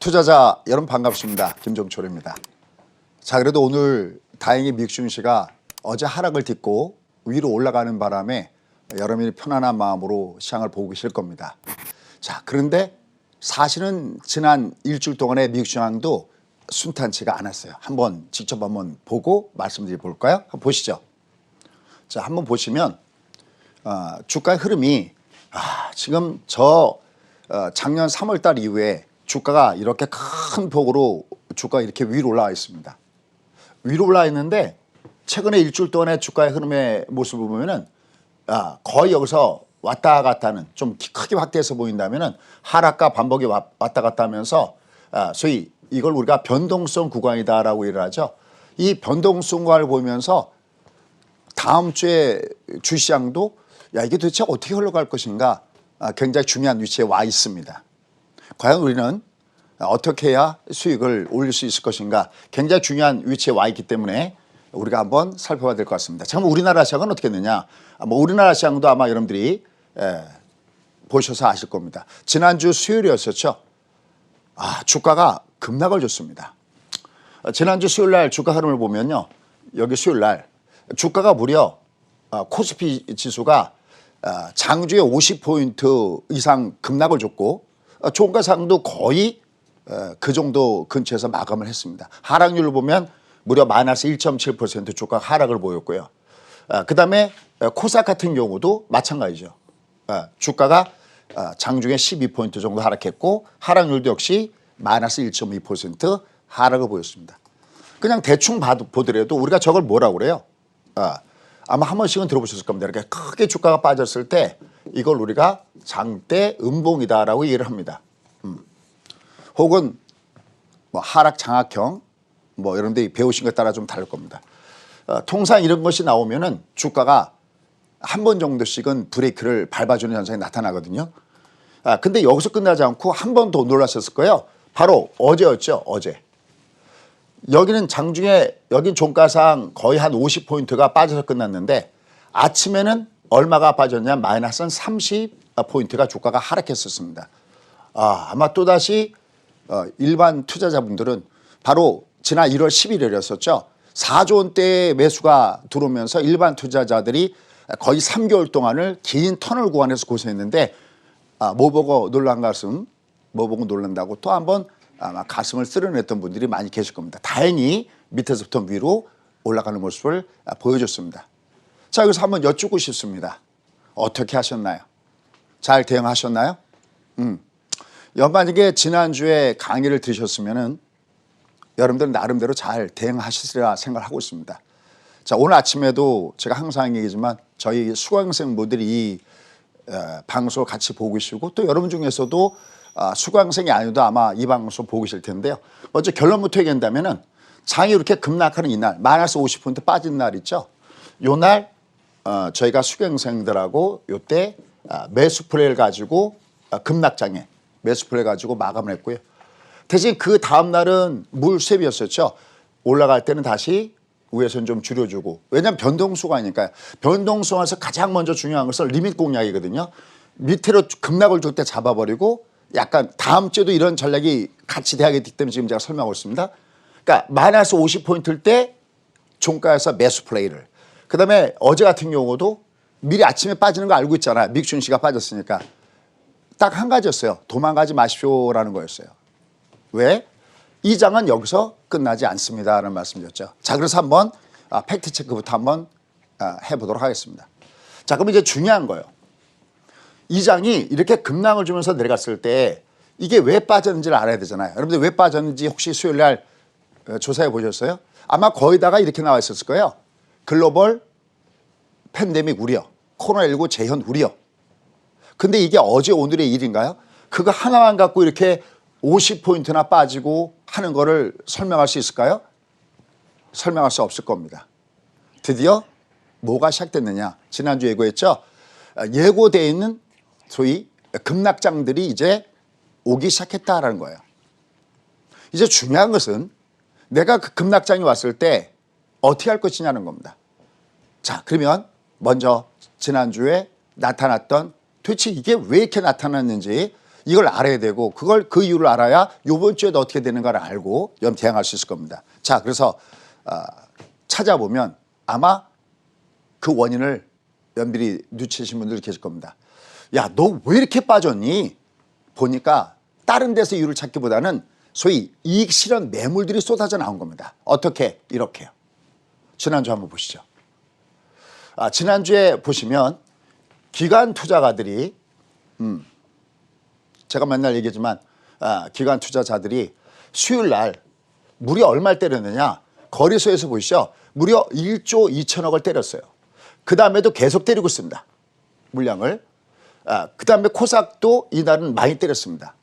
투자자 여러분 반갑습니다. 김종철입니다. 자, 그래도 오늘 다행히 미국증시가 어제 하락을 딛고 위로 올라가는 바람에 여러분이 편안한 마음으로 시장을 보고 계실 겁니다. 자, 그런데 사실은 지난 일주일 동안의 미국 시장도 순탄치가 않았어요. 직접 한번 보고 말씀드려 볼까요? 한번 보시죠. 자, 한번 보시면 주가의 흐름이 지금 작년 3월 달 이후에 주가가 이렇게 큰 폭으로 주가가 이렇게 위로 올라와 있습니다. 위로 올라와 있는데 최근에 일주일 동안의 주가의 흐름의 모습을 보면은 거의 여기서 왔다 갔다 하는, 좀 크게 확대해서 보인다면은 하락과 반복이 왔다 갔다 하면서 소위 이걸 우리가 변동성 구간이다라고 얘기를 하죠. 이 변동성 구간을 보면서 다음 주에 주시장도 이게 도대체 어떻게 흘러갈 것인가 굉장히 중요한 위치에 와 있습니다. 과연 우리는 어떻게 해야 수익을 올릴 수 있을 것인가 굉장히 중요한 위치에 와 있기 때문에 우리가 한번 살펴봐야 될 것 같습니다. 잠깐 우리나라 시장은 어떻게 됐느냐. 우리나라 시장도 아마 여러분들이 보셔서 아실 겁니다. 지난주 수요일이었었죠. 주가가 급락을 줬습니다. 지난주 수요일 날 주가 흐름을 보면요. 여기 수요일 날 주가가 무려 코스피 지수가 장주에 50포인트 이상 급락을 줬고 종가상도 거의 그 정도 근처에서 마감을 했습니다. 하락률을 보면 무려 마이너스 1.7% 주가가 하락을 보였고요. 그다음에 코스닥 같은 경우도 마찬가지죠. 주가가 장중에 12포인트 정도 하락했고 하락률도 역시 마이너스 1.2% 하락을 보였습니다. 그냥 대충 보더라도 우리가 저걸 뭐라고 그래요? 아마 한 번씩은 들어보셨을 겁니다. 이렇게 크게 주가가 빠졌을 때 이걸 우리가 장대 음봉이다라고 얘기를 합니다. 혹은 하락 장악형 여러분들이 배우신 것 따라 좀 다를 겁니다. 통상 이런 것이 나오면은 주가가 한 번 정도씩은 브레이크를 밟아주는 현상이 나타나거든요. 근데 여기서 끝나지 않고 한 번 더 놀라셨을 거예요. 바로 어제였죠. 어제. 여기는 장중에 여긴 종가상 거의 한 50포인트가 빠져서 끝났는데 아침에는 얼마가 빠졌냐? 마이너스 30포인트가 주가가 하락했었습니다. 아마 또다시 일반 투자자분들은 바로 지난 1월 11일이었었죠. 4조 원대의 매수가 들어오면서 일반 투자자들이 거의 3개월 동안을 긴 터널 구간에서 고생했는데 뭐 보고 놀란 가슴, 뭐 보고 놀란다고 또 한번 아마 가슴을 쓸어냈던 분들이 많이 계실 겁니다. 다행히 밑에서부터 위로 올라가는 모습을 보여줬습니다. 자, 여기서 한번 여쭙고 싶습니다. 어떻게 하셨나요? 잘 대응하셨나요? 만약에 지난주에 강의를 들으셨으면은 여러분들은 나름대로 잘 대응하시리라 생각하고 있습니다. 자, 오늘 아침에도 제가 항상 얘기지만 저희 수강생분들이 이 방송을 같이 보고 계시고 또 여러분 중에서도 수강생이 아니어도 아마 이 방송 보고 계실 텐데요. 먼저 결론부터 얘기한다면은 장이 이렇게 급락하는 이날, 마이너스 50% 빠진 날 있죠. 요날 저희가 수강생들하고 요때 매수 플레이를 가지고 급락장에 매수 플레이 가지고 마감을 했고요. 대신 그 다음 날은 물세비였었죠. 올라갈 때는 다시 위에서는 좀 줄여주고. 왜냐하면 변동수가니까요. 변동수에서 가장 먼저 중요한 것은 리밋 공략이거든요. 밑으로 급락을 줄 때 잡아버리고 약간 다음 주에도 이런 전략이 같이 돼야겠기 때문에 지금 제가 설명하고 있습니다. 그러니까 마이너스 50포인트일 때 종가에서 매수 플레이를. 그다음에 어제 같은 경우도 미리 아침에 빠지는 거 알고 있잖아요. 미국 증시가 빠졌으니까. 딱 한 가지였어요. 도망가지 마십시오라는 거였어요. 왜? 이 장은 여기서 끝나지 않습니다라는 말씀이었죠. 자, 그래서 한번 팩트 체크부터 한번 해보도록 하겠습니다. 자, 그럼 이제 중요한 거예요. 이 장이 이렇게 급락을 주면서 내려갔을 때 이게 왜 빠졌는지를 알아야 되잖아요. 여러분들 왜 빠졌는지 혹시 수요일 날 조사해 보셨어요? 아마 거의다가 이렇게 나와 있었을 거예요. 글로벌 팬데믹 우려, 코로나19 재현 우려. 근데 이게 어제 오늘의 일인가요? 그거 하나만 갖고 이렇게 50포인트나 빠지고 하는 거를 설명할 수 있을까요? 설명할 수 없을 겁니다. 드디어 뭐가 시작됐느냐. 지난주 예고했죠. 예고되어 있는 소위 급락장들이 이제 오기 시작했다라는 거예요. 이제 중요한 것은 내가 그 급락장이 왔을 때 어떻게 할 것이냐는 겁니다. 자, 그러면 먼저 지난주에 나타났던 도대체 이게 왜 이렇게 나타났는지 이걸 알아야 되고 그걸 그 이유를 알아야 이번 주에도 어떻게 되는가를 알고 대응할 수 있을 겁니다. 자, 그래서 찾아보면 아마 그 원인을 연필이 눈치채신 분들이 계실 겁니다. 야, 너 왜 이렇게 빠졌니? 보니까 다른 데서 이유를 찾기보다는 소위 이익 실현 매물들이 쏟아져 나온 겁니다. 어떻게? 이렇게요. 지난주 한번 보시죠. 지난주에 보시면 기관 투자가들이 제가 맨날 얘기하지만 기관 투자자들이 수요일 날 무려 얼마를 때렸느냐. 거래소에서 보시죠. 무려 1조 2천억을 때렸어요. 그 다음에도 계속 때리고 있습니다. 물량을. 그 다음에 코삭도 이날은 많이 때렸습니다.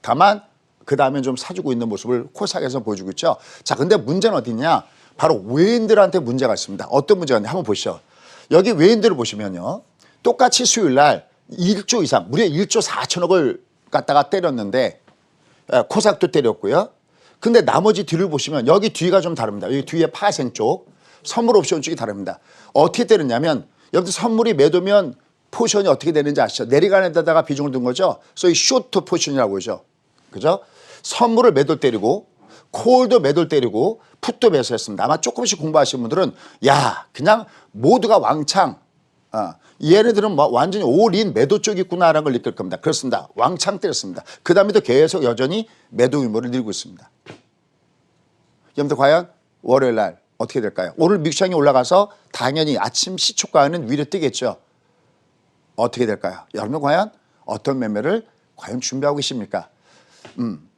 다만 그 다음에 좀 사주고 있는 모습을 코삭에서 보여주고 있죠. 자, 근데 문제는 어디냐? 바로 외인들한테 문제가 있습니다. 어떤 문제가 있는지 한번 보시죠. 여기 외인들을 보시면요. 똑같이 수요일 날 1조 이상, 무려 1조 4천억을 갖다가 때렸는데 코삭도 때렸고요. 근데 나머지 뒤를 보시면 여기 뒤가 좀 다릅니다. 여기 뒤에 파생 쪽, 선물 옵션 쪽이 다릅니다. 어떻게 때렸냐면 여기 선물이 매도면 포션이 어떻게 되는지 아시죠? 내리가는 데다가 비중을 둔 거죠. 소위 쇼트 포션이라고 하죠. 그죠? 선물을 매도 때리고 콜도 매도 때리고 풋도 매수했습니다. 아마 조금씩 공부하시는 분들은 야, 그냥 모두가 왕창 얘네들은 뭐 완전히 올인 매도 쪽이 있구나라는 걸 느낄 겁니다. 그렇습니다. 왕창 때렸습니다. 그 다음에도 계속 여전히 매도 규모를 늘고 있습니다. 여러분들 과연 월요일 날 어떻게 될까요? 오늘 미국시장이 올라가서 당연히 아침 시초가는 위로 뜨겠죠. 어떻게 될까요? 여러분 과연 어떤 매매를 과연 준비하고 계십니까?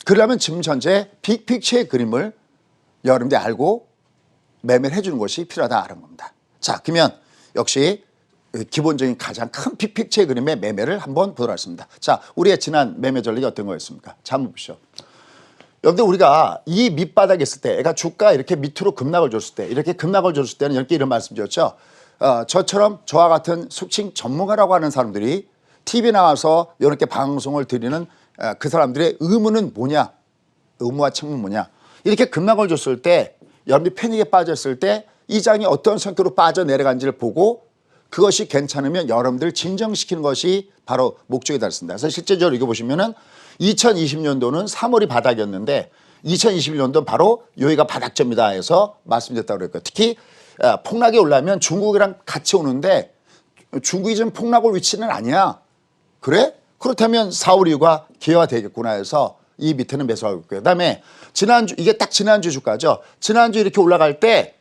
그러려면 지금 현재 빅픽처의 그림을 여러분들이 알고 매매를 해주는 것이 필요하다는 겁니다. 자, 그러면 역시 기본적인 가장 큰 빅픽처의 그림의 매매를 한번 보도록 하겠습니다. 자, 우리의 지난 매매 전략이 어떤 거였습니까? 자, 한번 보시죠. 여러분들 우리가 이 밑바닥에 있을 때, 그러니까 주가 이렇게 밑으로 급락을 줬을 때, 이렇게 급락을 줬을 때는 이렇게 이런 말씀 드렸죠. 저처럼 저와 같은 속칭 전문가라고 하는 사람들이 TV 나와서 이렇게 방송을 드리는 그 사람들의 의무는 뭐냐? 의무와 책무는 뭐냐? 이렇게 급락을 줬을 때, 여러분들이 패닉에 빠졌을 때 이 장이 어떤 성격으로 빠져내려간지를 보고 그것이 괜찮으면 여러분들 진정시키는 것이 바로 목적이 달렸습니다. 그래서 실제적으로 이거 보시면은 2020년도는 3월이 바닥이었는데 2021년도는 바로 여기가 바닥점이다 해서 말씀드렸다고 그랬고요. 특히 폭락이 올라면 중국이랑 같이 오는데 중국이 지금 폭락 올 위치는 아니야. 그래? 그렇다면 4월 이후가 기회가 되겠구나 해서 이 밑에는 매수하고 있고요. 그다음에 지난주, 이게 딱 지난주 주가죠. 지난주 이렇게 올라갈 때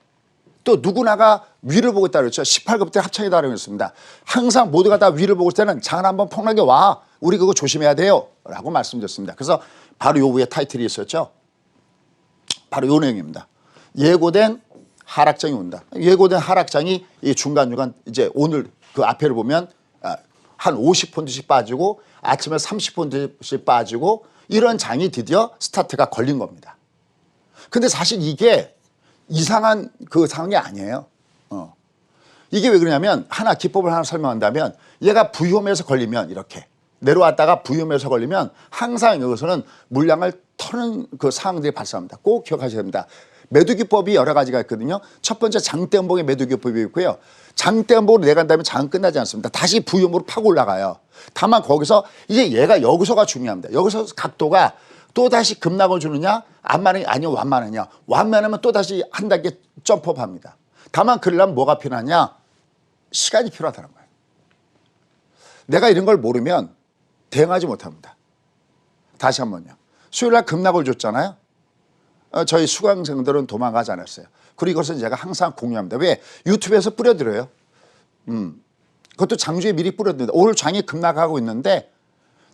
또 누구나가 위를 보고 있다고 그랬죠. 18급 때 합창이다라고 했습니다. 항상 모두가 다 위를 보고 있을 때는 장 한번 폭락이 와. 우리 그거 조심해야 돼요. 라고 말씀드렸습니다. 그래서 바로 요 위에 타이틀이 있었죠. 바로 요 내용입니다. 예고된 하락장이 온다. 예고된 하락장이 이 중간중간 이제 오늘 그 앞에를 보면 한 50폰트씩 빠지고 아침에 30폰트씩 빠지고 이런 장이 드디어 스타트가 걸린 겁니다. 근데 사실 이게 이상한 그 상황이 아니에요. 이게 왜 그러냐면 하나 기법을 하나 설명한다면 얘가 부위홈에서 걸리면 이렇게 내려왔다가 부위홈에서 걸리면 항상 여기서는 물량을 터는 그 상황들이 발생합니다. 꼭 기억하셔야 됩니다. 매도 기법이 여러 가지가 있거든요. 첫 번째 장대음봉의 매도 기법이 있고요. 장대음봉으로 내간 다음에 장은 끝나지 않습니다. 다시 부위홈으로 파고 올라가요. 다만 거기서 이제 얘가 여기서가 중요합니다. 여기서 각도가 또다시 급락을 주느냐 안만하냐 아니면 완만하냐. 완만하면 또다시 한 단계 점프업합니다. 다만 그러려면 뭐가 필요하냐. 시간이 필요하다는 거예요. 내가 이런 걸 모르면 대응하지 못합니다. 다시 한번요. 수요일날 급락을 줬잖아요. 저희 수강생들은 도망가지 않았어요. 그리고 이것은 제가 항상 공유합니다. 왜? 유튜브에서 뿌려드려요. 그것도 장주에 미리 뿌려드립니다. 오늘 장이 급락하고 있는데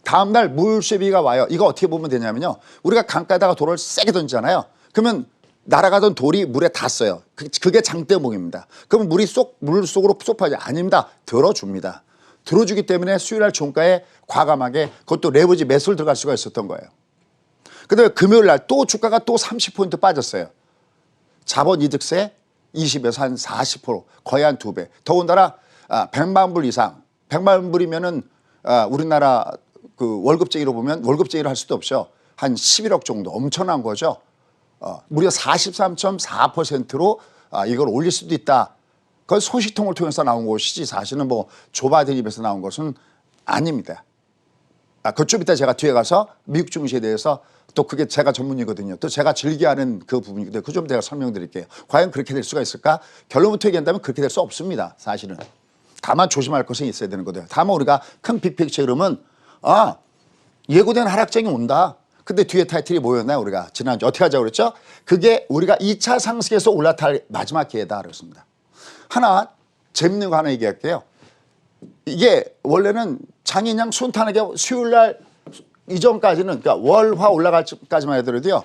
다음날 물쉐비가 와요. 이거 어떻게 보면 되냐면요. 우리가 강가에다가 돌을 세게 던지잖아요. 그러면 날아가던 돌이 물에 닿았어요. 그게 장대봉입니다. 그러면 물 속으로 쏙 빠져. 아닙니다. 들어줍니다. 들어주기 때문에 수요일날 종가에 과감하게 그것도 레버지 매수를 들어갈 수가 있었던 거예요. 그다음에 금요일날 또 주가가 또 30포인트 빠졌어요. 자본이득세 20에서 한 40% 거의 한 2배. 더군다나 100만 불 이상 100만 불이면은 우리나라 그 월급쟁이로 보면 월급쟁이로 할 수도 없죠. 한 11억 정도 엄청난 거죠. 무려 43.4%로 이걸 올릴 수도 있다. 그건 소식통을 통해서 나온 것이지 사실은 뭐 조바 대립에서 나온 것은 아닙니다. 그좀 이따 제가 뒤에 가서 미국 증시에 대해서 또 그게 제가 전문이거든요. 또 제가 즐겨하는 그 부분이거든요. 그 좀 제가 설명드릴게요. 과연 그렇게 될 수가 있을까? 결론부터 얘기한다면 그렇게 될 수 없습니다. 사실은. 다만 조심할 것은 있어야 되는 거예요. 다만 우리가 큰 빅픽처 흐름은 예고된 하락장이 온다. 근데 뒤에 타이틀이 뭐였나요? 우리가 지난주 어떻게 하자고 그랬죠? 그게 우리가 2차 상승에서 올라탈 마지막 기회다 그랬습니다. 하나 재밌는 거 하나 얘기할게요. 이게 원래는 장인양 순탄하게 수요일 날 이전까지는 그러니까 월화 올라갈 때까지만 하더라도요.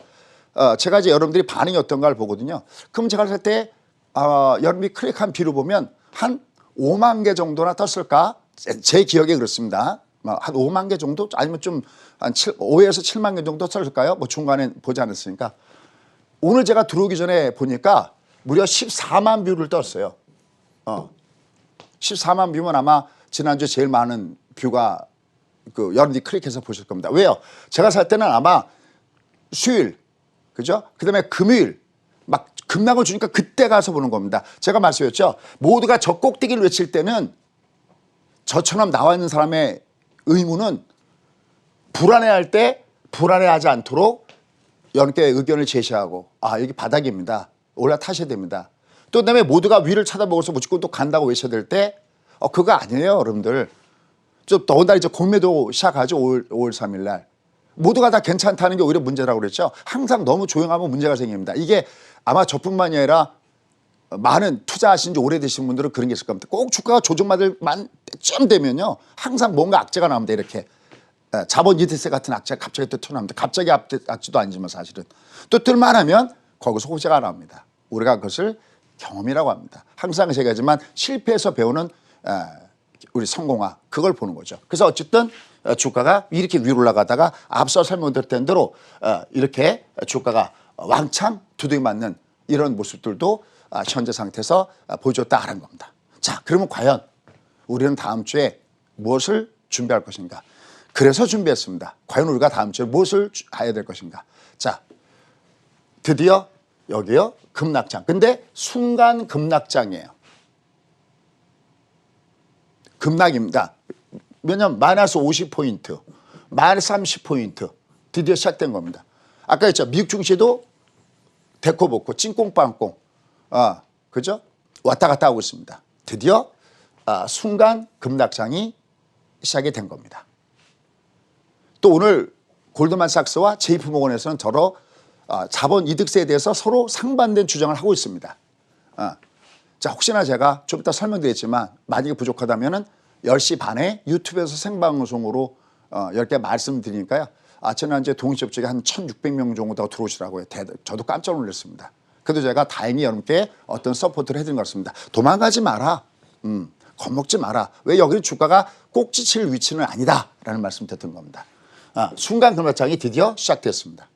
제가 이제 여러분들이 반응이 어떤가를 보거든요. 그럼 제가 살 때 여러분이 클릭한 비로 보면 한 5만 개 정도나 떴을까? 제 기억에 그렇습니다. 한 5만 개 정도 아니면 좀 한 5에서 7만 개 정도 떴을까요? 뭐 중간에 보지 않았으니까. 오늘 제가 들어오기 전에 보니까 무려 14만 뷰를 떴어요. 14만 뷰면 아마 지난주에 제일 많은 뷰가 여러분들이 클릭해서 보실 겁니다. 왜요? 제가 살 때는 아마 수요일, 그죠? 그 다음에 금요일, 막 급락을 주니까 그때 가서 보는 겁니다. 제가 말씀드렸죠. 모두가 저 꼭대기를 외칠 때는 저처럼 나와 있는 사람의 의무는 불안해할 때 불안해하지 않도록 여러분께 의견을 제시하고 여기 바닥입니다. 올라타셔야 됩니다. 또 그다음에 모두가 위를 쳐다보고서 무조건 또 간다고 외쳐야 될 때 그거 아니에요, 여러분들. 좀 더군다나 이제 공매도 시작하죠. 5월 3일 날. 모두가 다 괜찮다는 게 오히려 문제라고 그랬죠. 항상 너무 조용하면 문제가 생깁니다. 이게 아마 저뿐만이 아니라 많은 투자하신 지 오래되신 분들은 그런 게 있을 겁니다. 꼭 주가가 조정받을 때쯤 되면요. 항상 뭔가 악재가 나옵니다. 이렇게. 자본 이득세 같은 악재가 갑자기 또 튀어나옵니다. 갑자기 악재도 아니지만 사실은. 또 뜰만하면 거기서 호재가 나옵니다. 우리가 그것을 경험이라고 합니다. 항상 제가 하지만 실패해서 배우는 우리 성공화 그걸 보는 거죠. 그래서 어쨌든 주가가 이렇게 위로 올라가다가 앞서 설명드렸던 대로 이렇게 주가가 왕창 두드려 맞는 이런 모습들도 현재 상태에서 보여줬다라는 겁니다. 자, 그러면 과연 우리는 다음 주에 무엇을 준비할 것인가? 그래서 준비했습니다. 과연 우리가 다음 주에 무엇을 해야 될 것인가? 자, 드디어 여기요 급락장. 근데 순간 급락장이에요. 급락입니다. 왜냐하면 마이너스 50포인트, 마이너스 30포인트 드디어 시작된 겁니다. 아까 했죠. 미국 증시도 데코복코, 찐꽁빵꽁, 그죠? 왔다 갔다 하고 있습니다. 드디어 순간 급락장이 시작이 된 겁니다. 또 오늘 골드만삭스와 JP모건에서는 저로 자본 이득세에 대해서 서로 상반된 주장을 하고 있습니다. 자, 혹시나 제가 좀 이따 설명드리겠지만 만약에 부족하다면은 10시 반에 유튜브에서 생방송으로 10개 말씀드리니까요. 지난주에 동시접촉에 한 1,600명 정도 들어오시라고 해요. 저도 깜짝 놀랐습니다. 그래도 제가 다행히 여러분께 어떤 서포트를 해드린 것 같습니다. 도망가지 마라. 겁먹지 마라. 왜 여기는 주가가 꼭지칠 위치는 아니다라는 말씀 드렸던 겁니다. 순간 급락장이 드디어 시작됐습니다.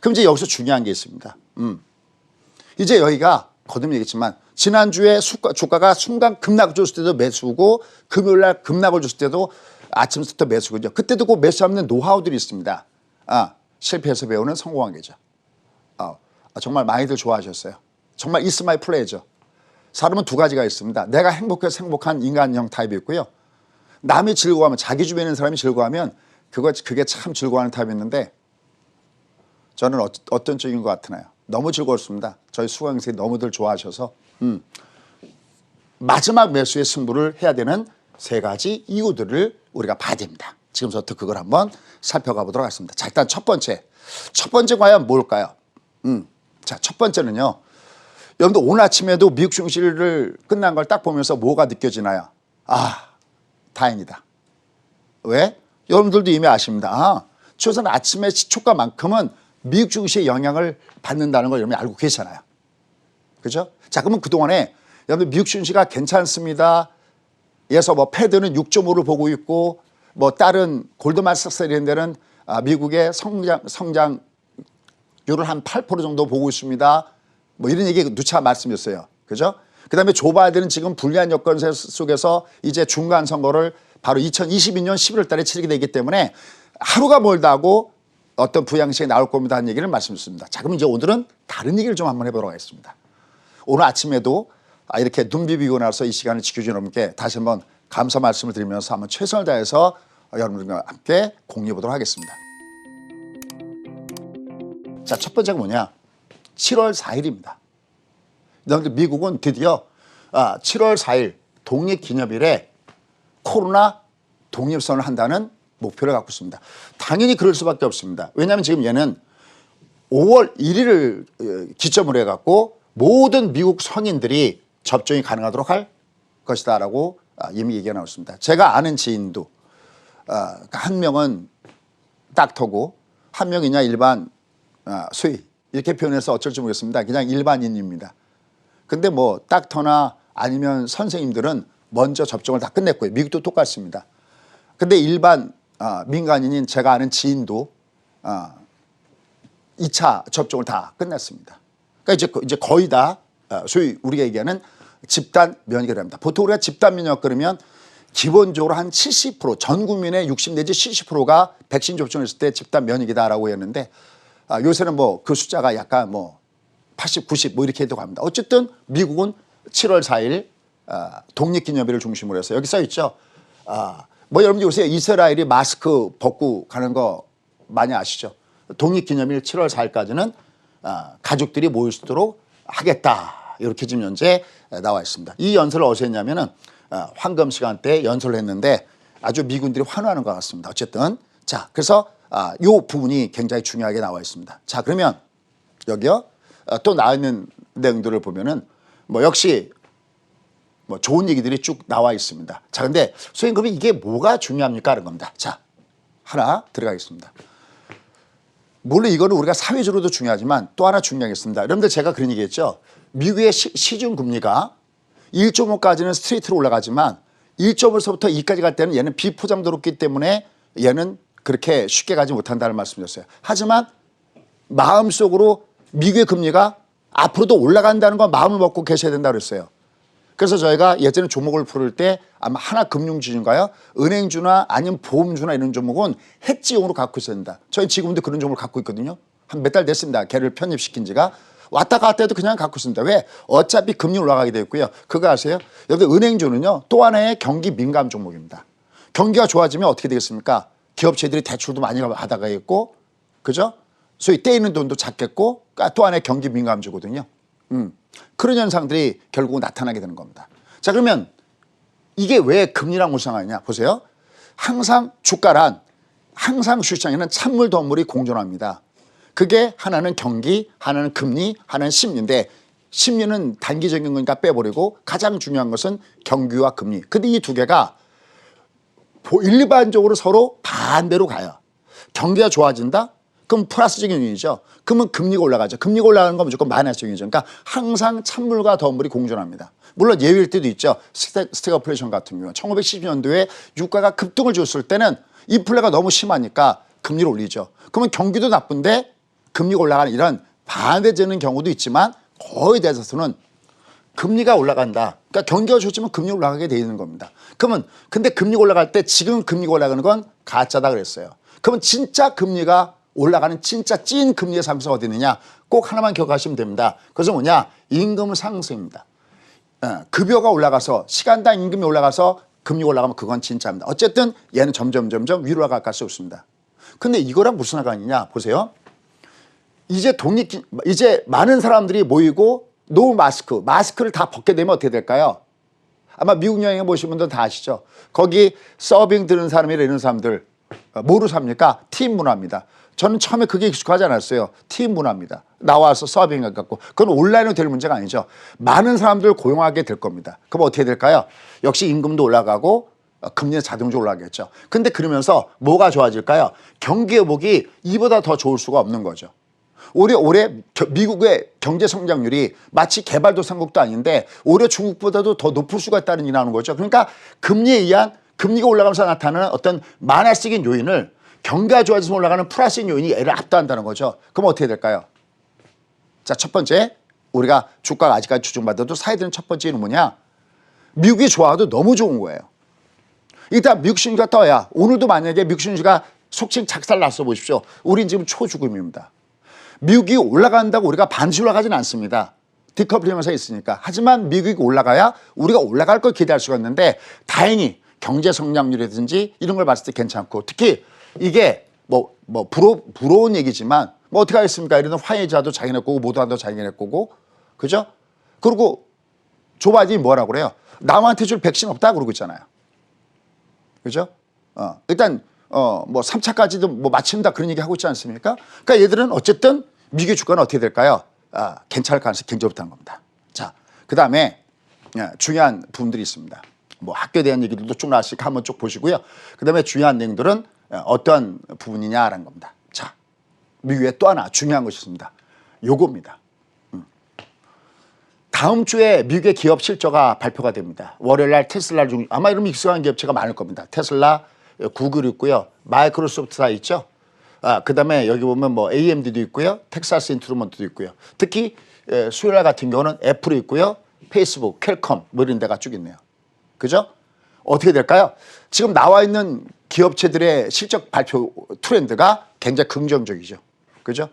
그럼 이제 여기서 중요한 게 있습니다. 이제 여기가 거듭 얘기했지만 지난주에 주가가 순간 급락을 줬을 때도 매수고 금요일날 급락을 줬을 때도 아침부터 매수거든요. 그때도 그 매수하는 노하우들이 있습니다. 실패해서 배우는 성공한 게죠. 정말 많이들 좋아하셨어요. 정말 It's my pleasure. 사람은 두 가지가 있습니다. 내가 행복해서 행복한 인간형 타입이 있고요. 남이 즐거워하면 자기 주변에 있는 사람이 즐거워하면 그게 참 즐거워하는 타입이 있는데 저는 어떤 쪽인 것 같으나요? 너무 즐거웠습니다. 저희 수강생이 너무들 좋아하셔서 마지막 매수의 승부를 해야 되는 세 가지 이유들을 우리가 봐야 됩니다. 지금부터 그걸 한번 살펴가 보도록 하겠습니다. 자, 일단 첫 번째 과연 뭘까요? 자, 첫 번째는요. 여러분들 오늘 아침에도 미국 증시를 끝난 걸 딱 보면서 뭐가 느껴지나요? 다행이다. 왜? 여러분들도 이미 아십니다. 최소한 아침에 시초가만큼은 미국 증시의 영향을 받는다는 걸 여러분이 알고 계시잖아요. 그죠? 자, 그러면 그동안에 여러분들 미국 증시가 괜찮습니다. 예서 뭐 패드는 6.5를 보고 있고 뭐 다른 골드만삭스 이런 데는 미국의 성장률을 한 8% 정도 보고 있습니다. 뭐 이런 얘기 누차 말씀이었어요. 그죠? 그 다음에 조 바이든은 지금 불리한 여건 속에서 이제 중간 선거를 바로 2022년 11월 달에 치르게 되기 때문에 하루가 멀다 하고 어떤 부양식이 나올 겁니다 하는 얘기를 말씀드렸습니다. 자, 그럼 이제 오늘은 다른 얘기를 좀 한번 해보도록 하겠습니다. 오늘 아침에도 이렇게 눈 비비고 나서 이 시간을 지켜주신 여러분께 다시 한번 감사 말씀을 드리면서 한번 최선을 다해서 여러분들과 함께 공유해 보도록 하겠습니다. 자, 첫 번째가 뭐냐? 7월 4일입니다. 미국은 드디어 7월 4일 독립기념일에 코로나 독립선을 한다는 목표를 갖고 있습니다. 당연히 그럴 수밖에 없습니다. 왜냐하면 지금 얘는 5월 1일을 기점으로 해갖고 모든 미국 성인들이 접종이 가능하도록 할 것이다라고 이미 얘기가 나왔습니다. 제가 아는 지인도 한 명은 닥터고 한 명이냐 일반 수의 이렇게 표현해서 어쩔지 모르겠습니다. 그냥 일반인입니다. 근데 뭐 닥터나 아니면 선생님들은 먼저 접종을 다 끝냈고요. 미국도 똑같습니다. 근데 일반 민간인인 제가 아는 지인도 2차 접종을 다 끝냈습니다. 그러니까 이제 거의 다 소위 우리가 얘기하는 집단 면역이라고 합니다. 보통 우리가 집단 면역 그러면 기본적으로 한 70%, 전 국민의 60 내지 70%가 백신 접종을 했을 때 집단 면역이다라고 했는데 요새는 뭐 그 숫자가 약간 뭐 80, 90 뭐 이렇게 해도 갑니다. 어쨌든 미국은 7월 4일 독립기념일을 중심으로 해서 여기 써 있죠. 뭐 여러분들 요새 이스라엘이 마스크 벗고 가는 거 많이 아시죠? 독립기념일 7월 4일까지는 가족들이 모일 수 있도록 하겠다. 이렇게 지금 현재 나와 있습니다. 이 연설을 어디서 했냐면은 황금 시간대에 연설을 했는데 아주 미군들이 환호하는 것 같습니다. 어쨌든 자, 그래서 이 부분이 굉장히 중요하게 나와 있습니다. 자, 그러면 여기요 또 나와 있는 내용들을 보면은 뭐 역시 뭐 좋은 얘기들이 쭉 나와 있습니다. 자, 근데 선생님 그러면 이게 뭐가 중요합니까? 하는 겁니다. 자, 하나 들어가겠습니다. 물론 이거는 우리가 사회적으로도 중요하지만 또 하나 중요하겠습니다. 여러분들 제가 그런 얘기했죠. 미국의 시중금리가 1.5까지는 스트레이트로 올라가지만 1.5서부터 2까지 갈 때는 얘는 비포장도 높기 때문에 얘는 그렇게 쉽게 가지 못한다는 말씀이었어요. 하지만 마음속으로 미국의 금리가 앞으로도 올라간다는 건 마음을 먹고 계셔야 된다고 그랬어요. 그래서 저희가 예전에 종목을 풀을 때 아마 하나금융지주인가요? 은행주나 아니면 보험주나 이런 종목은 해지용으로 갖고 있어야 된다. 저희 지금도 그런 종목을 갖고 있거든요. 한 몇 달 됐습니다. 걔를 편입시킨 지가. 왔다 갔다 해도 그냥 갖고 있습니다. 왜? 어차피 금리 올라가게 되어 있고요. 그거 아세요? 여러분 은행주는요. 또 하나의 경기 민감 종목입니다. 경기가 좋아지면 어떻게 되겠습니까? 기업체들이 대출도 많이 받아가겠고 그죠? 소위 떼이는 돈도 작겠고 또 하나의 경기 민감주거든요. 그런 현상들이 결국 나타나게 되는 겁니다. 자, 그러면 이게 왜 금리랑 무상하냐? 보세요. 항상 주가란 항상 시장에는 찬물 덤물이 공존합니다. 그게 하나는 경기, 하나는 금리, 하나는 심리인데 심리는 단기적인 거니까 빼버리고 가장 중요한 것은 경기와 금리. 근데 이 두 개가 일반적으로 서로 반대로 가요. 경기가 좋아진다? 그럼 플러스적인 요인이죠. 그러면 금리가 올라가죠. 금리가 올라가는 건 무조건 마이너스적인 요인이죠. 그러니까 항상 찬물과 더물이 공존합니다. 물론 예외일 때도 있죠. 스태그플레이션 같은 경우 1970년도에 유가가 급등을 줬을 때는 인플레가 너무 심하니까 금리를 올리죠. 그러면 경기도 나쁜데 금리가 올라가는 이런 반대되는 경우도 있지만 거의 대다수는 금리가 올라간다. 그러니까 경기가 좋지만 금리가 올라가게 돼 있는 겁니다. 그러면 근데 금리가 올라갈 때 지금 금리가 올라가는 건 가짜다 그랬어요. 그러면 진짜 금리가 올라가는 진짜 찐 금리의 상승가 어디 있느냐? 꼭 하나만 기억하시면 됩니다. 그것은 뭐냐? 임금 상승입니다. 급여가 올라가서 시간당 임금이 올라가서 금리가 올라가면 그건 진짜입니다. 어쨌든 얘는 점점 위로 올라갈 수 없습니다. 근데 이거랑 무슨 상관이냐? 보세요. 이제 많은 사람들이 모이고 노 마스크를 다 벗게 되면 어떻게 될까요? 아마 미국 여행에 보신 분들 다 아시죠? 거기 서빙 드는 사람이나 이런 사람들 뭐로 삽니까? 팀 문화입니다. 저는 처음에 그게 익숙하지 않았어요. 팀 문화입니다. 나와서 서빙을 갖고. 그건 온라인으로 될 문제가 아니죠. 많은 사람들을 고용하게 될 겁니다. 그럼 어떻게 될까요? 역시 임금도 올라가고 금리는 자동적으로 올라가겠죠. 근데 그러면서 뭐가 좋아질까요? 경기 회복이 이보다 더 좋을 수가 없는 거죠. 올해 미국의 경제 성장률이 마치 개발도상국도 아닌데 올해 중국보다도 더 높을 수가 있다는 얘기 나오는 거죠. 그러니까 금리에 의한 금리가 올라가면서 나타나는 어떤 마이너스적인 요인을 경기가 좋아져서 올라가는 플러스적인 요인이 얘를 압도한다는 거죠. 그럼 어떻게 될까요? 자, 첫 번째 우리가 주가가 아직까지 추종받아도 사야 되는 첫 번째는 뭐냐? 미국이 좋아도 너무 좋은 거예요. 일단 미국 신주가 떠야 오늘도 만약에 미국 신주가 속칭 작살 났어 보십시오. 우린 지금 초죽음입니다. 미국이 올라간다고 우리가 반드시 올라가지는 않습니다. 디커플링 현상이 있으니까. 하지만 미국이 올라가야 우리가 올라갈 걸 기대할 수가 있는데 다행히 경제 성장률이라든지 이런 걸 봤을 때 괜찮고, 특히 이게 부러운 얘기지만 뭐 어떻게 하겠습니까? 이런 화해자도 자기네 거고 모두도 자기네 거고, 그죠? 그리고 조 바이든이 뭐라고 그래요? 남한테 줄 백신 없다 그러고 있잖아요. 그죠? 일단 뭐 3차까지도 뭐 마친다 그런 얘기 하고 있지 않습니까? 그러니까 얘들은 어쨌든 미국의 주가는 어떻게 될까요? 괜찮을 가능성이 굉장히 높다는 겁니다. 자, 그다음에 중요한 부분들이 있습니다. 뭐 학교에 대한 얘기들도 쭉 나왔으니까 한번 쭉 보시고요. 그다음에 중요한 내용들은 어떤 부분이냐라는 겁니다. 자, 미국에 또 하나 중요한 것이 있습니다. 요겁니다. 다음 주에 미국의 기업 실적가 발표가 됩니다. 월요일 날 테슬라 중 아마 이런 익숙한 기업체가 많을 겁니다. 테슬라, 구글 있고요. 마이크로소프트가 있죠. 그다음에 여기 보면 뭐 AMD도 있고요. 텍사스 인스트루먼트도 있고요. 특히 수요일 날 같은 경우는 애플이 있고요. 페이스북, 퀄컴 뭐 이런 데가 쭉 있네요. 그죠? 어떻게 될까요? 지금 나와 있는 기업체들의 실적 발표 트렌드가 굉장히 긍정적이죠. 그죠?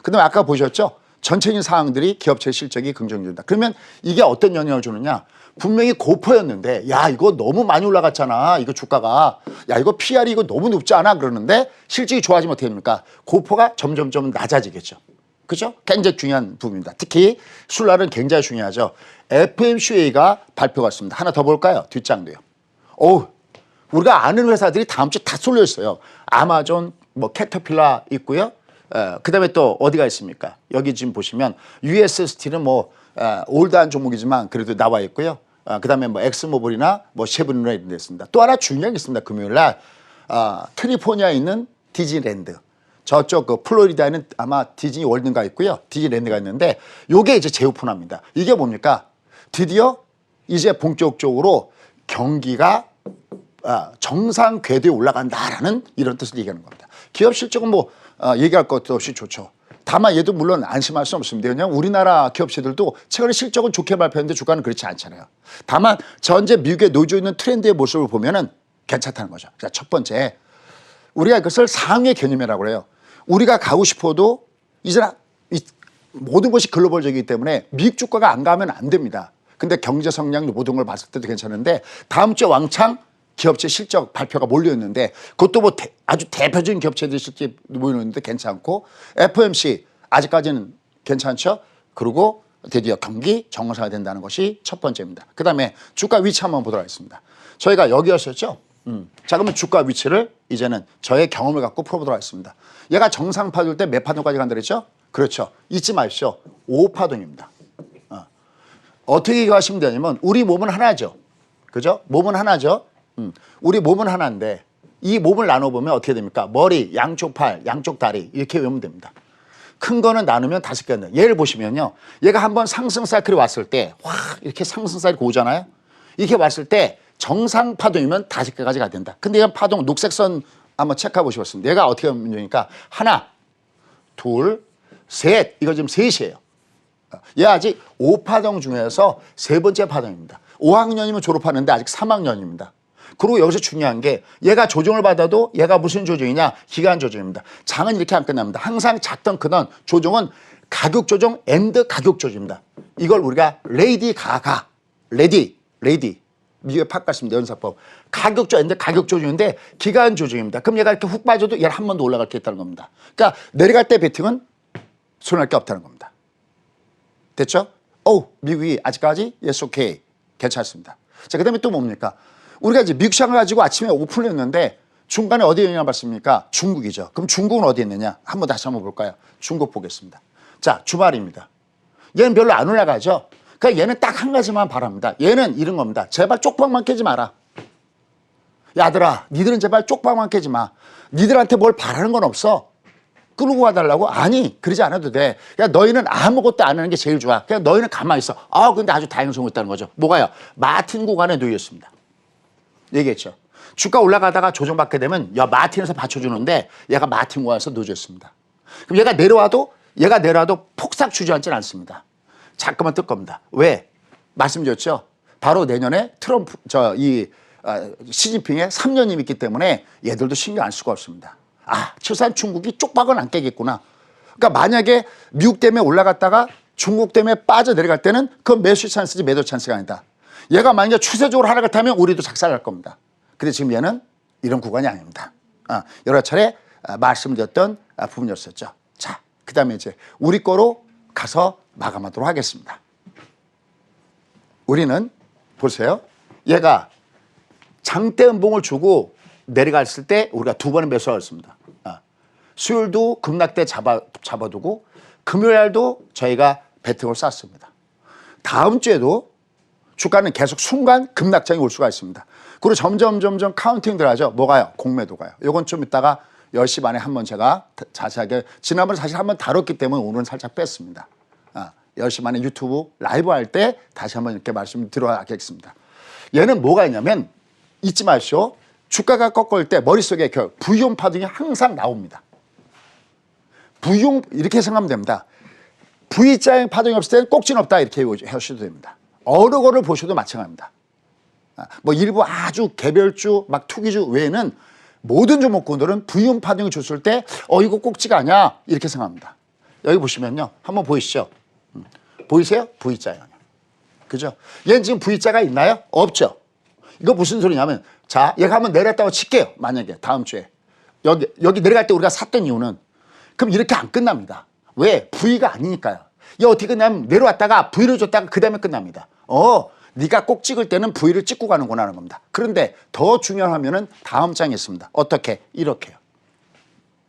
그다음에 아까 보셨죠? 전체적인 상황들이 기업체 실적이 긍정적이다. 그러면 이게 어떤 영향을 주느냐? 분명히 고퍼였는데 야 이거 너무 많이 올라갔잖아. 이거 주가가. 야 이거 PR이 이거 너무 높지 않아? 그러는데 실적이 좋아지면 어떻게 됩니까? 고퍼가 점점점 낮아지겠죠. 그죠? 굉장히 중요한 부분입니다. 특히 수요일날은 굉장히 중요하죠. FMCA가 발표가 있습니다. 하나 더 볼까요? 뒷장도요. 우리가 아는 회사들이 다음 주 다 쏠려 있어요. 아마존, 뭐 캐터필라 있고요. 그다음에 또 어디가 있습니까? 여기 지금 보시면 US 스틸은 뭐 올드한 종목이지만 그래도 나와 있고요. 그다음에 뭐 엑스모빌이나 뭐 쉐브론이나 이런 데 있습니다. 또 하나 중요한 게 있습니다. 금요일 날 캘리포니아에 있는 디즈니랜드. 저쪽 그 플로리다에는 아마 디즈니 월드가 있고요. 디즈니랜드가 있는데 요게 이제 재오픈합니다. 이게 뭡니까? 드디어 이제 본격적으로 경기가 정상 궤도에 올라간다라는 이런 뜻을 얘기하는 겁니다. 기업 실적은 뭐 얘기할 것도 없이 좋죠. 다만 얘도 물론 안심할 수 없습니다. 왜냐하면 우리나라 기업체들도 최근에 실적은 좋게 발표했는데 주가는 그렇지 않잖아요. 다만 전체 미국에 놓여져 있는 트렌드의 모습을 보면은 괜찮다는 거죠. 자, 첫 번째, 우리가 이것을 상의 개념이라고 해요. 우리가 가고 싶어도 이제 모든 것이 글로벌적이기 때문에 미국 주가가 안 가면 안 됩니다. 근데 경제 성장률 모든 걸 봤을 때도 괜찮은데 다음 주에 왕창 기업체 실적 발표가 몰려있는데 그것도 뭐 아주 대표적인 기업체들이 실제 모여있는데 괜찮고 FOMC 아직까지는 괜찮죠. 그리고 드디어 경기 정상화 된다는 것이 첫 번째입니다. 그다음에 주가 위치 한번 보도록 하겠습니다. 저희가 여기였었죠. 자, 그러면 주가 위치를 이제는 저의 경험을 갖고 풀어보도록 하겠습니다. 얘가 정상파도일 때 몇 파동까지 간다 그랬죠? 그렇죠. 잊지 마십시오. 5파동입니다. 어떻게 하시면 되냐면 우리 몸은 하나죠. 그죠? 몸은 하나죠. 우리 몸은 하나인데 이 몸을 나눠보면 어떻게 됩니까? 머리, 양쪽 팔, 양쪽 다리 이렇게 외우면 됩니다. 큰 거는 나누면 5개인데 얘를 보시면요. 얘가 한번 상승 사이클이 왔을 때 이렇게 상승 사이클이 오잖아요. 이렇게 왔을 때 정상 파동이면 5개까지 가야 된다. 근데 이 파동 녹색 선 한번 체크해 보시겠습니다. 얘가 어떻게 하면 되니까 하나, 둘, 셋. 이거 지금 셋이에요. 얘 아직 5파동 중에서 세 번째 파동입니다. 5학년이면 졸업하는데 아직 3학년입니다. 그리고 여기서 중요한 게 얘가 조정을 받아도 얘가 무슨 조정이냐? 기간 조정입니다. 장은 이렇게 안 끝납니다. 항상 작던 크던 조정은 가격 조정 앤드 가격 조정입니다. 이걸 우리가 레이디 가가 레디 미국의 팝 같습니다. 연사법. 가격 조정 앤드 가격 조정인데 기간 조정입니다. 그럼 얘가 이렇게 훅 빠져도 얘를 한 번 더 올라갈 게 있다는 겁니다. 그러니까 내려갈 때 베팅은 손할 게 없다는 겁니다. 됐죠? 미국이 아직까지 yes okay 괜찮습니다. 자, 그다음에 또 뭡니까? 우리가 이제 미국 시장을 가지고 아침에 오픈을 했는데 중간에 어디에 영향을 받습니까? 중국이죠. 그럼 중국은 어디에 있느냐? 다시 한번 볼까요? 중국 보겠습니다. 자, 주말입니다. 얘는 별로 안 올라가죠? 그러니까 얘는 딱 한 가지만 바랍니다. 얘는 이런 겁니다. 제발 쪽방만 깨지 마라. 야들아, 니들은 제발 쪽방만 깨지 마. 니들한테 뭘 바라는 건 없어. 끌고 가달라고? 아니, 그러지 않아도 돼. 그냥 너희는 아무것도 안 하는 게 제일 좋아. 그냥 너희는 가만히 있어. 근데 아주 다행성이 있다는 거죠. 뭐가요? 마틴 구간에 놓였습니다. 얘기했죠. 주가 올라가다가 조정받게 되면 마틴에서 받쳐주는데 얘가 마틴 구간에서 놓여졌습니다. 그럼 얘가 내려와도 폭삭 주저앉지는 않습니다. 잠깐만 뜰 겁니다. 왜? 말씀드렸죠. 바로 내년에 트럼프 시진핑의 3년이 있기 때문에 얘들도 신경 안 수가 없습니다. 최소한 중국이 쪽박은 안 깨겠구나. 그러니까 만약에 미국 때문에 올라갔다가 중국 때문에 빠져 내려갈 때는 그건 매수 찬스지 매도 찬스가 아니다. 얘가 만약에 추세적으로 하락을 타면 우리도 작살날 겁니다. 근데 지금 얘는 이런 구간이 아닙니다. 여러 차례 말씀드렸던 부분이었었죠. 자, 그 다음에 이제 우리 거로 가서 마감하도록 하겠습니다. 우리는 보세요. 얘가 장대 음봉을 주고 내려갔을 때 우리가 두 번의 매수를 했습니다. 수요일도 급락대 잡아두고 금요일도 저희가 배팅을 쐈습니다. 다음 주에도 주가는 계속 순간 급락장이 올 수가 있습니다. 그리고 점점 카운팅 들어가죠. 뭐가요? 공매도 가요. 이건 좀 이따가 10시 반에 한번 제가 자세하게, 지난번에 사실 한번 다뤘기 때문에 오늘은 살짝 뺐습니다. 10시 반에 유튜브 라이브 할 때 다시 한번 이렇게 말씀드리겠습니다. 얘는 뭐가 있냐면 잊지 마시오. 주가가 꺾을 때 머릿속에 V형 파동이 항상 나옵니다. V형 이렇게 생각하면 됩니다. V자형 파동이 없을 때는 꼭지는 없다 이렇게 하셔도 됩니다. 어느 거를 보셔도 마찬가지입니다. 뭐 일부 아주 개별주 막 투기주 외에는 모든 종목군들은 V형 파동이 줬을 때 이거 꼭지가 아니야 이렇게 생각합니다. 여기 보시면요. 한번 보이시죠? 보이세요? V자형. 그죠? 얘는 지금 V자가 있나요? 없죠. 이거 무슨 소리냐면 자, 얘가 한번 내렸다고 칠게요. 만약에 다음 주에. 여기 내려갈 때 우리가 샀던 이유는 그럼 이렇게 안 끝납니다. 왜? V가 아니니까요. 얘 어떻게 끝나면 내려왔다가 V를 줬다가 그 다음에 끝납니다. 네가 꼭 찍을 때는 V를 찍고 가는구나 하는 겁니다. 그런데 더 중요한 화면은 다음 장에 있습니다. 어떻게? 이렇게요.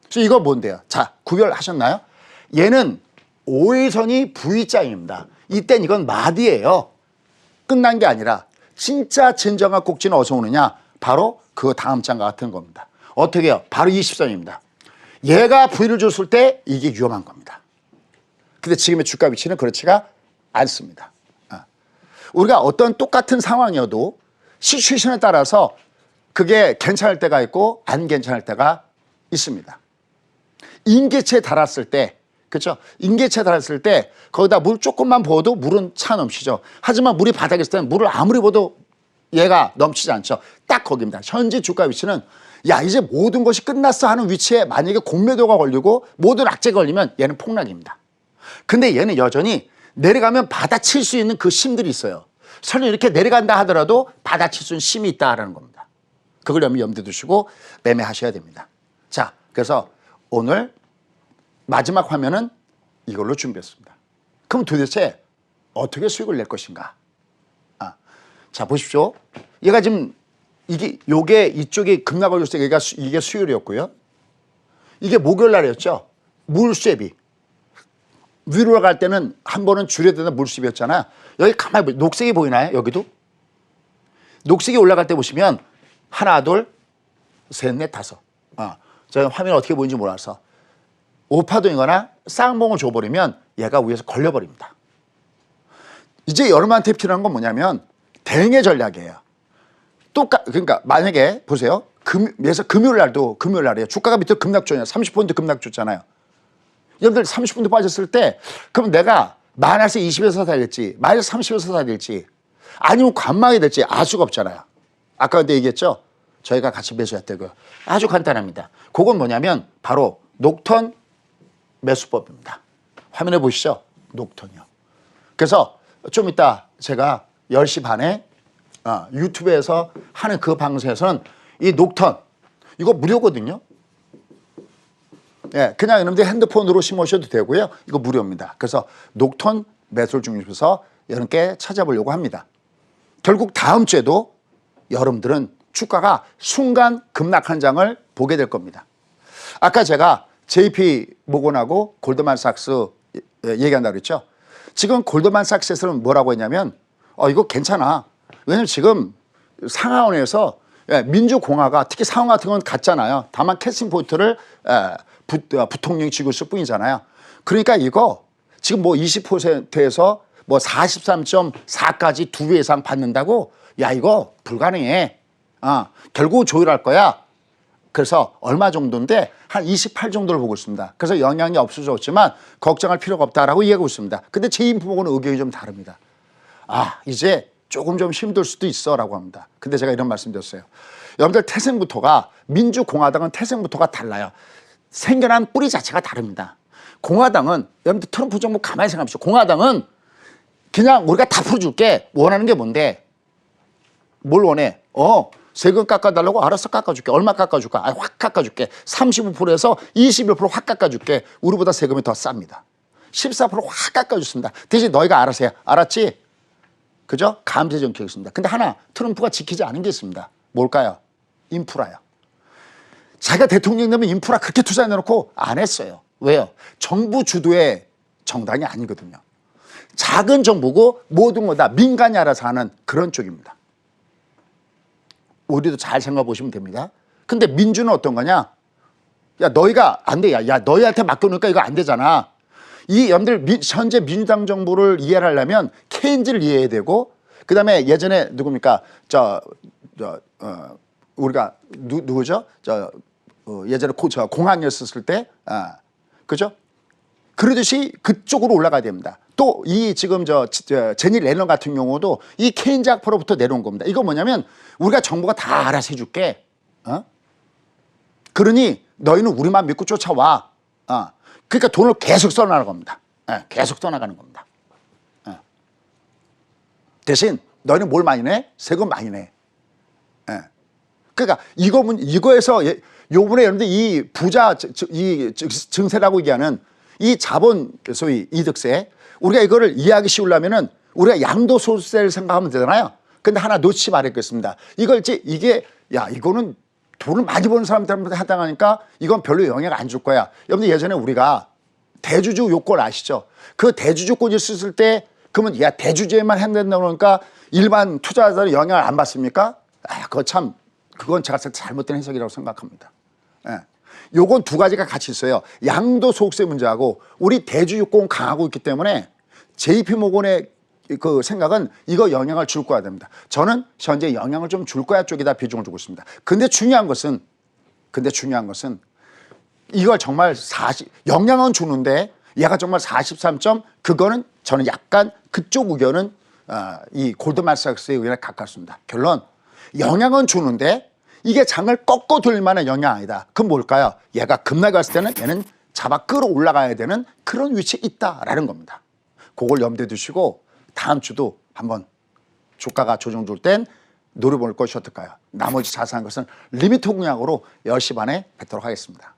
그래서 이거 뭔데요? 자, 구별하셨나요? 얘는 5일선이 V자입니다. 이땐 이건 마디예요. 끝난 게 아니라 진짜 진정한 꼭지는 어디서 오느냐? 바로 그 다음 장과 같은 겁니다. 어떻게 해요? 바로 20선입니다. 얘가 V를 줬을 때 이게 위험한 겁니다. 근데 지금의 주가 위치는 그렇지가 않습니다. 우리가 어떤 똑같은 상황이어도 시츄에이션에 따라서 그게 괜찮을 때가 있고 안 괜찮을 때가 있습니다. 임계치에 달았을 때, 그렇죠? 임계치에 달았을 때 거기다 물 조금만 부어도 물은 차 넘치죠. 하지만 물이 바닥에 있을 때는 물을 아무리 부어도 얘가 넘치지 않죠. 딱 거기입니다. 현재 주가 위치는 야 이제 모든 것이 끝났어 하는 위치에 만약에 공매도가 걸리고 모든 악재가 걸리면 얘는 폭락입니다. 근데 얘는 여전히 내려가면 받아칠 수 있는 그 심들이 있어요. 설령 이렇게 내려간다 하더라도 받아칠 수 있는 심이 있다라는 겁니다. 그걸 염두에 두시고 매매하셔야 됩니다. 자, 그래서 오늘 마지막 화면은 이걸로 준비했습니다. 그럼 도대체 어떻게 수익을 낼 것인가? 자, 보십시오. 얘가 지금 요게 이쪽이 급락을 줬을 때 이게 수요일이었고요. 이게 목요일 날이었죠. 물수입이. 위로 갈 때는 한 번은 줄여야 물수입이었잖아요. 여기 가만히 보세요. 녹색이 보이나요? 여기도? 녹색이 올라갈 때 보시면 하나, 둘, 셋, 넷, 다섯. 제가 화면이 어떻게 보이는지 몰라서 오파동이거나 쌍봉을 줘버리면 얘가 위에서 걸려버립니다. 이제 여러분한테 필요한 건 뭐냐면 대응의 전략이에요. 그러니까 만약에 보세요. 금요일 날도 금요일 날이에요. 주가가 밑으로 급락 줬잖아요. 30% 급락 줬잖아요. 여러분들 30% 빠졌을 때 그럼 내가 마이너스 20에서 사야 될지 마이너스 30에서 사야 될지 아니면 관망이 될지 알 수가 없잖아요. 아까 근데 얘기했죠. 저희가 같이 매수했다고요. 아주 간단합니다. 그건 뭐냐면 바로 녹턴 매수법입니다. 화면에 보시죠. 녹턴이요. 그래서 좀 이따 제가 10시 반에 유튜브에서 하는 그 방송에서는 이 녹턴 이거 무료거든요. 예, 그냥 여러분들 핸드폰으로 심으셔도 되고요. 이거 무료입니다. 그래서 녹턴 매수를 중심해서 여러분께 찾아보려고 합니다. 결국 다음 주에도 여러분들은 주가가 순간 급락한 장을 보게 될 겁니다. 아까 제가 JP 모건하고 골드만삭스 얘기한다고 그랬죠. 지금 골드만삭스에서는 뭐라고 했냐면 이거 괜찮아. 왜냐면 지금 상하원에서 민주공화가 특히 상원 같은 건 같잖아요. 다만 캐스팅 포인트를 부통령이 쥐고 있을 뿐이잖아요. 그러니까 이거 지금 뭐 20%에서 뭐 43.4까지 2배 이상 받는다고 야 이거 불가능해. 결국 조율할 거야. 그래서 얼마 정도인데 한 28 정도를 보고 있습니다. 그래서 영향이 없어졌지만 걱정할 필요가 없다라고 이해하고 있습니다. 근데 제 인포보고는 의견이 좀 다릅니다. 이제 조금 좀 힘들 수도 있어 라고 합니다. 근데 제가 이런 말씀 드렸어요. 여러분들 태생부터가 민주공화당은 태생부터가 달라요. 생겨난 뿌리 자체가 다릅니다. 공화당은 여러분들 트럼프 정부 가만히 생각하십시오. 공화당은 그냥 우리가 다 풀어줄게. 원하는 게 뭔데? 뭘 원해? 세금 깎아달라고? 알았어, 깎아줄게. 얼마 깎아줄까? 확 깎아줄게. 35%에서 21%확 깎아줄게. 우리보다 세금이 더 쌉니다. 14%확 깎아줬습니다. 대신 너희가 알아서 해. 알았지? 그죠? 감세 정책이 있습니다. 근데 하나 트럼프가 지키지 않은 게 있습니다. 뭘까요? 인프라요. 자기가 대통령 되면 인프라 그렇게 투자해놓고 안 했어요. 왜요? 정부 주도의 정당이 아니거든요. 작은 정부고 모든 거 다 민간이 알아서 하는 그런 쪽입니다. 우리도 잘 생각해 보시면 됩니다. 근데 민주는 어떤 거냐? 야, 너희가 안 돼. 야, 너희한테 맡겨놓으니까 이거 안 되잖아. 이 여러분들 현재 민주당 정부를 이해하려면 케인즈를 이해해야 되고, 그 다음에 예전에 누굽니까? 우리가 누구죠? 예전에 공항이었을 때, 그죠? 그러듯이 그쪽으로 올라가야 됩니다. 또 이 지금 제니 렐런 같은 경우도 이 케인즈 학파로부터 내려온 겁니다. 이거 뭐냐면 우리가 정부가 다 알아서 해줄게. 그러니 너희는 우리만 믿고 쫓아와. 그러니까 돈을 계속 써나가는 겁니다. 계속 써나가는 겁니다. 대신 너희는 뭘 많이 내? 세금 많이 내. 그러니까 이거에서 요번에 여러분들 이 부자 이 증세라고 얘기하는 이 자본 소위 이득세, 우리가 이거를 이해하기 쉬우려면은 우리가 양도소득세를 생각하면 되잖아요. 근데 하나 놓치지 말겠습니다. 이거는 돈을 많이 버는 사람들한테 해당하니까 이건 별로 영향 안 줄 거야. 여러분들 예전에 우리가 대주주 요건 아시죠? 그 대주주권이 있을 때 그러면 야 대주주에만 한다고 그러니까 일반 투자자들은 영향을 안 받습니까? 그건 제가 잘못된 해석이라고 생각합니다. 요건 두 가지가 같이 있어요. 양도소득세 문제하고 우리 대주주권 강하고 있기 때문에 JP모건의 그 생각은 이거 영향을 줄 거야 됩니다. 저는 현재 영향을 좀 줄 거야 쪽에다 비중을 두고 있습니다. 근데 중요한 것은 이걸 정말 영향은 주는데 얘가 정말 43점 그거는 저는 약간 그쪽 의견은 이 골드만삭스의 의견에 가깝습니다. 결론 영향은 주는데 이게 장을 꺾어 돌릴 만한 영향 아니다. 그럼 뭘까요? 얘가 급락이 왔을 때는 얘는 잡아 끌어올라가야 되는 그런 위치에 있다라는 겁니다. 그걸 염두에 두시고 다음 주도 한번 주가가 조정 줄 땐 노려볼 것이 어떨까요? 나머지 자세한 것은 리미트 공략으로 10시 반에 뵙도록 하겠습니다.